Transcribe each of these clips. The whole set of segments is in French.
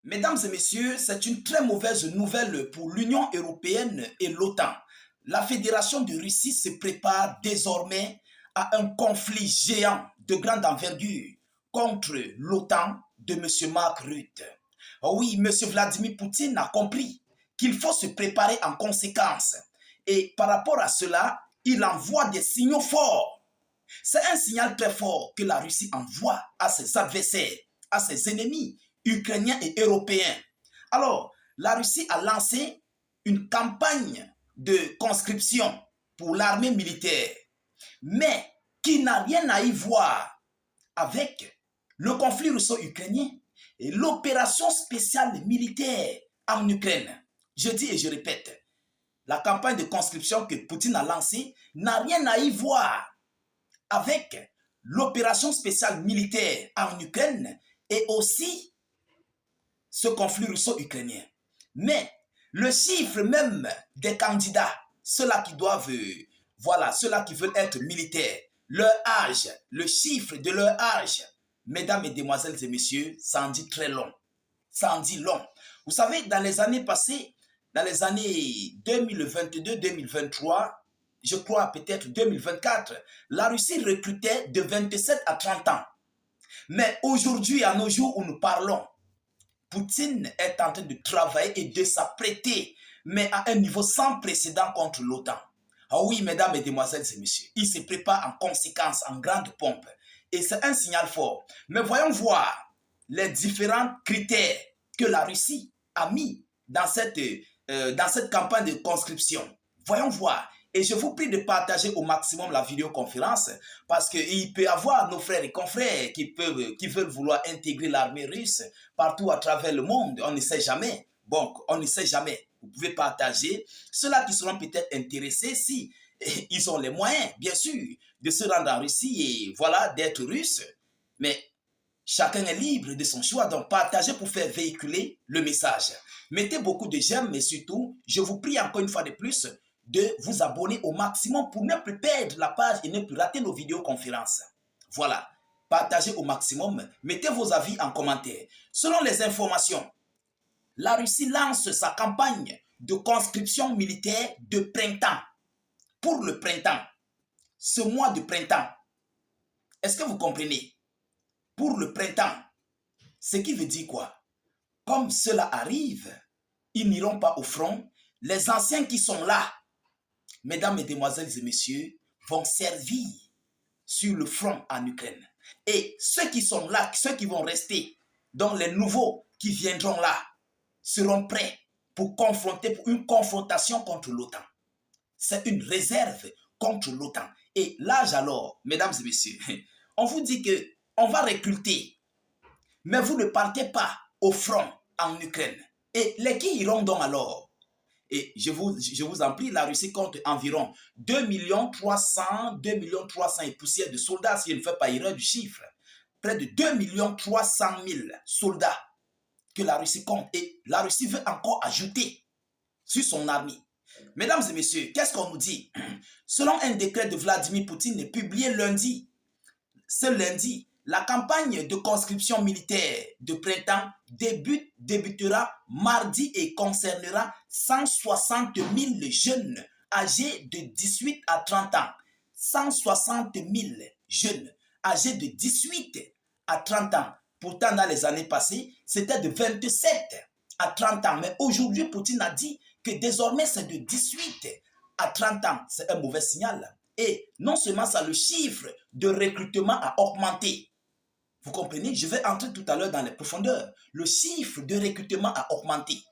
Mesdames et messieurs, c'est une très mauvaise nouvelle pour l'Union européenne et l'OTAN. La Fédération de Russie se prépare désormais à un conflit géant de grande envergure contre l'OTAN de M. Mark Rutte. Oui, M. Vladimir Poutine a compris qu'il faut se préparer en conséquence. Et par rapport à cela, il envoie des signaux forts. C'est un signal très fort que la Russie envoie à ses adversaires, à ses ennemis ukrainiens et européens. Alors, la Russie a lancé une campagne de conscription pour l'armée militaire, mais qui n'a rien à y voir avec le conflit russo-ukrainien et l'opération spéciale militaire en Ukraine. Je dis et je répète, la campagne de conscription que Poutine a lancée n'a rien à y voir avec l'opération spéciale militaire en Ukraine et aussi ce conflit russo-ukrainien. Mais le chiffre même des candidats, ceux-là qui doivent, ceux-là qui veulent être militaires, leur âge, le chiffre de leur âge, mesdames, mesdemoiselles et messieurs, ça en dit très long. Ça en dit long. Vous savez, dans les années passées, dans les années 2022-2023, je crois peut-être 2024, la Russie recrutait de 27 à 30 ans. Mais aujourd'hui, à nos jours où nous parlons, Poutine est en train de travailler et de s'apprêter, mais à un niveau sans précédent contre l'OTAN. Ah oui, mesdames, mesdemoiselles et messieurs, il se prépare en conséquence, en grande pompe. Et c'est un signal fort. Mais voyons voir les différents critères que la Russie a mis dans cette campagne de conscription. Voyons voir. Et je vous prie de partager au maximum la vidéoconférence parce qu'il peut y avoir nos frères et confrères qui veulent vouloir intégrer l'armée russe partout à travers le monde. On ne sait jamais. Bon, on ne sait jamais. Vous pouvez partager. Ceux-là qui seront peut-être intéressés, si ils ont les moyens, bien sûr, de se rendre en Russie et voilà, d'être russes. Mais chacun est libre de son choix. Donc, partagez pour faire véhiculer le message. Mettez beaucoup de j'aime, mais surtout, je vous prie encore une fois de plus de vous abonner au maximum pour ne plus perdre la page et ne plus rater nos vidéoconférences. Voilà, partagez au maximum, mettez vos avis en commentaire. Selon les informations, la Russie lance sa campagne de conscription militaire de printemps. Pour le printemps, ce mois de printemps, est-ce que vous comprenez? Pour le printemps, ce qui veut dire quoi? Comme cela arrive, ils n'iront pas au front. Les anciens qui sont là, mesdames, mesdemoiselles et messieurs, vont servir sur le front en Ukraine. Et ceux qui sont là, ceux qui vont rester, donc les nouveaux qui viendront là, seront prêts pour confronter, pour une confrontation contre l'OTAN. C'est une réserve contre l'OTAN. Et l'âge alors, mesdames et messieurs, on vous dit qu'on va recruter, mais vous ne partez pas au front en Ukraine. Et les qui iront donc alors? Et je vous en prie, la Russie compte environ 2 300 000 et poussières de soldats, si je ne fais pas erreur du chiffre. Près de 2 300 000 soldats que la Russie compte. Et la Russie veut encore ajouter sur son armée. Mesdames et messieurs, qu'est-ce qu'on nous dit? Selon un décret de Vladimir Poutine publié lundi, ce lundi, la campagne de conscription militaire de printemps débutera mardi et concernera 160 000 jeunes âgés de 18 à 30 ans. 160 000 jeunes âgés de 18 à 30 ans. Pourtant, dans les années passées, c'était de 27 à 30 ans. Mais aujourd'hui, Poutine a dit que désormais, c'est de 18 à 30 ans. C'est un mauvais signal. Et non seulement ça, le chiffre de recrutement a augmenté. Vous comprenez? Je vais entrer tout à l'heure dans les profondeurs. Le chiffre de recrutement a augmenté.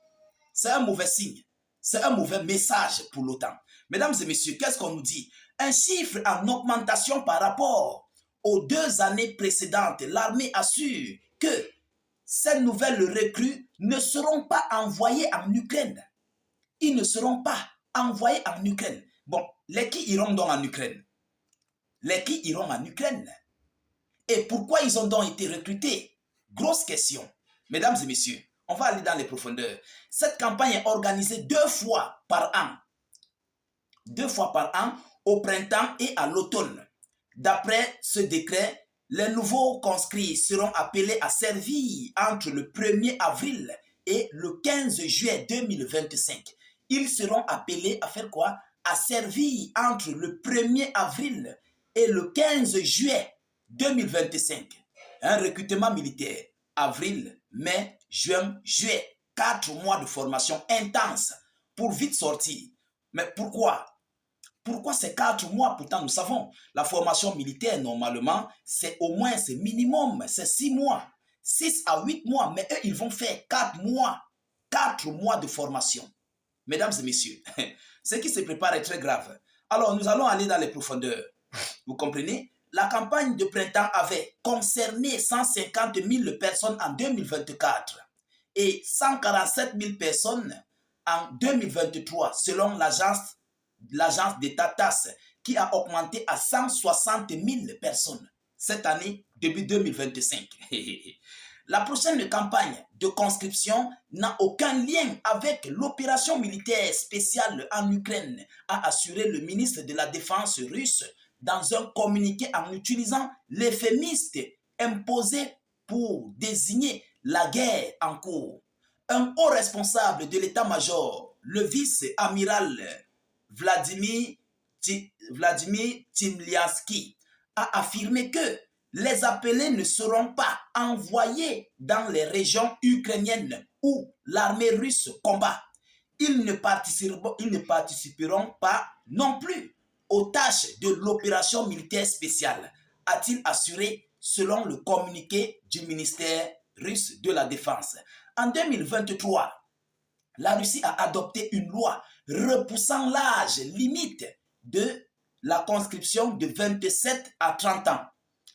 C'est un mauvais signe. C'est un mauvais message pour l'OTAN. Mesdames et messieurs, qu'est-ce qu'on nous dit? Un chiffre en augmentation par rapport aux 2 années précédentes. L'armée assure que ces nouvelles recrues ne seront pas envoyées en Ukraine. Ils ne seront pas envoyés en Ukraine. Bon, les qui iront donc en Ukraine? Les qui iront en Ukraine? Et pourquoi ils ont donc été recrutés? Grosse question. Mesdames et messieurs, on va aller dans les profondeurs. Cette campagne est organisée 2 fois par an. 2 fois par an, au printemps et à l'automne. D'après ce décret Les nouveaux conscrits seront appelés à servir entre le 1er avril et le 15 juillet 2025. Ils seront appelés à faire quoi? À servir entre le 1er avril et le 15 juillet 2025. Un recrutement militaire, avril, mai, juin, juillet. 4 mois de formation intense pour vite sortir. Mais pourquoi? Pourquoi ces 4 mois? Pourtant, nous savons, la formation militaire, normalement, c'est au moins, c'est minimum, c'est 6 mois. 6 à 8 mois, mais eux, ils vont faire 4 mois. 4 mois de formation. Mesdames et messieurs, ce qui se prépare est très grave. Alors, nous allons aller dans les profondeurs. Vous comprenez? La campagne de printemps avait concerné 150 000 personnes en 2024 et 147 000 personnes en 2023, selon l'agence d'État TAS, qui a augmenté à 160 000 personnes cette année, début 2025. La prochaine campagne de conscription n'a aucun lien avec l'opération militaire spéciale en Ukraine, a assuré le ministre de la Défense russe dans un communiqué en utilisant l'euphémisme imposé pour désigner la guerre en cours. Un haut responsable de l'état-major, le vice-amiral Vladimir Timliansky, a affirmé que les appelés ne seront pas envoyés dans les régions ukrainiennes où l'armée russe combat. Ils ne participeront pas non plus aux tâches de l'opération militaire spéciale, a-t-il assuré selon le communiqué du ministère russe de la Défense. En 2023, la Russie a adopté une loi repoussant l'âge limite de la conscription de 27 à 30 ans.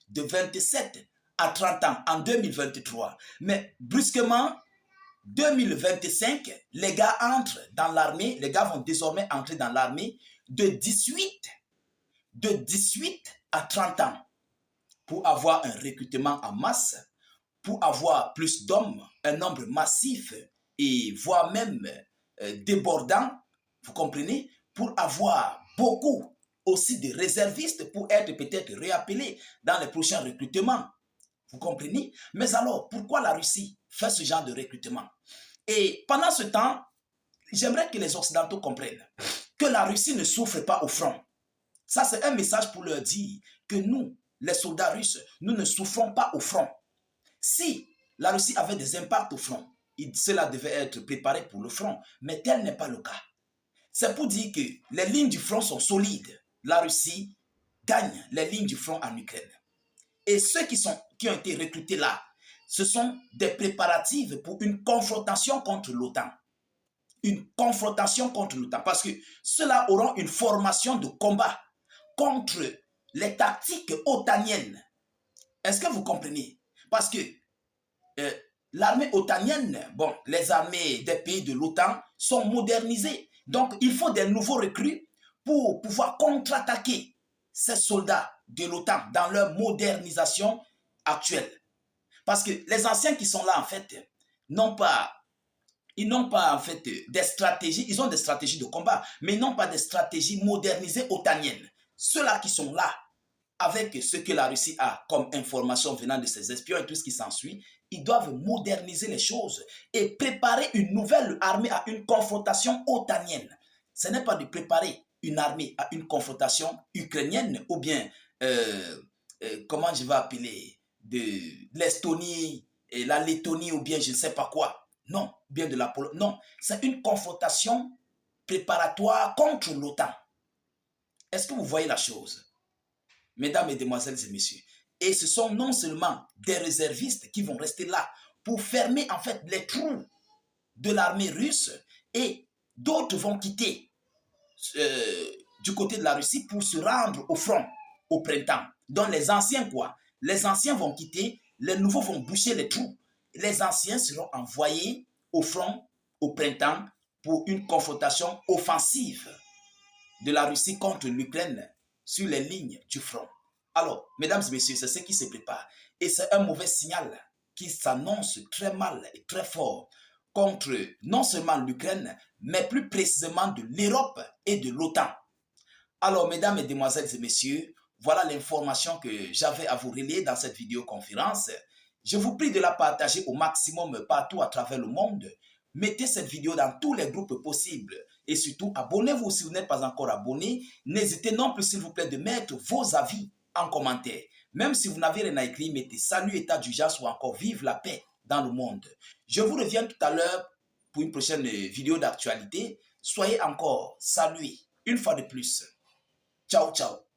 De 27 à 30 ans en 2023. Mais brusquement, 2025, les gars entrent dans l'armée, les gars vont désormais entrer dans l'armée de 18 à 30 ans pour avoir un recrutement en masse, pour avoir plus d'hommes, un nombre massif et voire même débordant, vous comprenez, pour avoir beaucoup aussi de réservistes pour être peut-être réappelés dans les prochains recrutements. Vous comprenez? Mais alors, pourquoi la Russie fait ce genre de recrutement? Et pendant ce temps, j'aimerais que les Occidentaux comprennent que la Russie ne souffre pas au front. Ça, c'est un message pour leur dire que nous, les soldats russes, nous ne souffrons pas au front. Si la Russie avait des impacts au front, cela devait être préparé pour le front, mais tel n'est pas le cas. C'est pour dire que les lignes du front sont solides. La Russie gagne les lignes du front en Ukraine. Et ceux qui ont été recrutés là, ce sont des préparatifs pour une confrontation contre l'OTAN. Une confrontation contre l'OTAN. Parce que ceux-là auront une formation de combat contre les tactiques otaniennes. Est-ce que vous comprenez? Parce que l'armée otanienne, bon, les armées des pays de l'OTAN sont modernisées. Donc, il faut des nouveaux recrues pour pouvoir contre-attaquer ces soldats de l'OTAN dans leur modernisation actuelle. Parce que les anciens qui sont là, en fait, ils n'ont pas en fait des stratégies, ils ont des stratégies de combat, mais ils n'ont pas des stratégies modernisées otaniennes. Ceux-là qui sont là, avec ce que la Russie a comme information venant de ses espions et tout ce qui s'ensuit, ils doivent moderniser les choses et préparer une nouvelle armée à une confrontation otanienne. Ce n'est pas de préparer une armée à une confrontation ukrainienne ou bien, comment je vais appeler, de l'Estonie, et la Lettonie ou bien je ne sais pas quoi. Non, bien de la Pologne. Non, c'est une confrontation préparatoire contre l'OTAN. Est-ce que vous voyez la chose? Mesdames, mesdemoiselles et messieurs. Et ce sont non seulement des réservistes qui vont rester là pour fermer en fait les trous de l'armée russe et d'autres vont quitter du côté de la Russie pour se rendre au front au printemps. Donc les anciens quoi? Les anciens vont quitter, les nouveaux vont boucher les trous. Les anciens seront envoyés au front au printemps pour une confrontation offensive de la Russie contre l'Ukraine sur les lignes du front. Alors, mesdames et messieurs, c'est ce qui se prépare. Et c'est un mauvais signal qui s'annonce très mal et très fort contre non seulement l'Ukraine, mais plus précisément de l'Europe et de l'OTAN. Alors, mesdames, mesdemoiselles et messieurs, Voilà l'information que j'avais à vous relayer dans cette vidéoconférence. Je vous prie de la partager au maximum partout à travers le monde. Mettez cette vidéo dans tous les groupes possibles. Et surtout, abonnez-vous si vous n'êtes pas encore abonné. N'hésitez non plus, s'il vous plaît, de mettre vos avis en commentaire. Même si vous n'avez rien à écrire, mettez salut, état d'urgence ou encore vive la paix dans le monde. Je vous reviens tout à l'heure pour une prochaine vidéo d'actualité. Soyez encore salués une fois de plus. Ciao, ciao.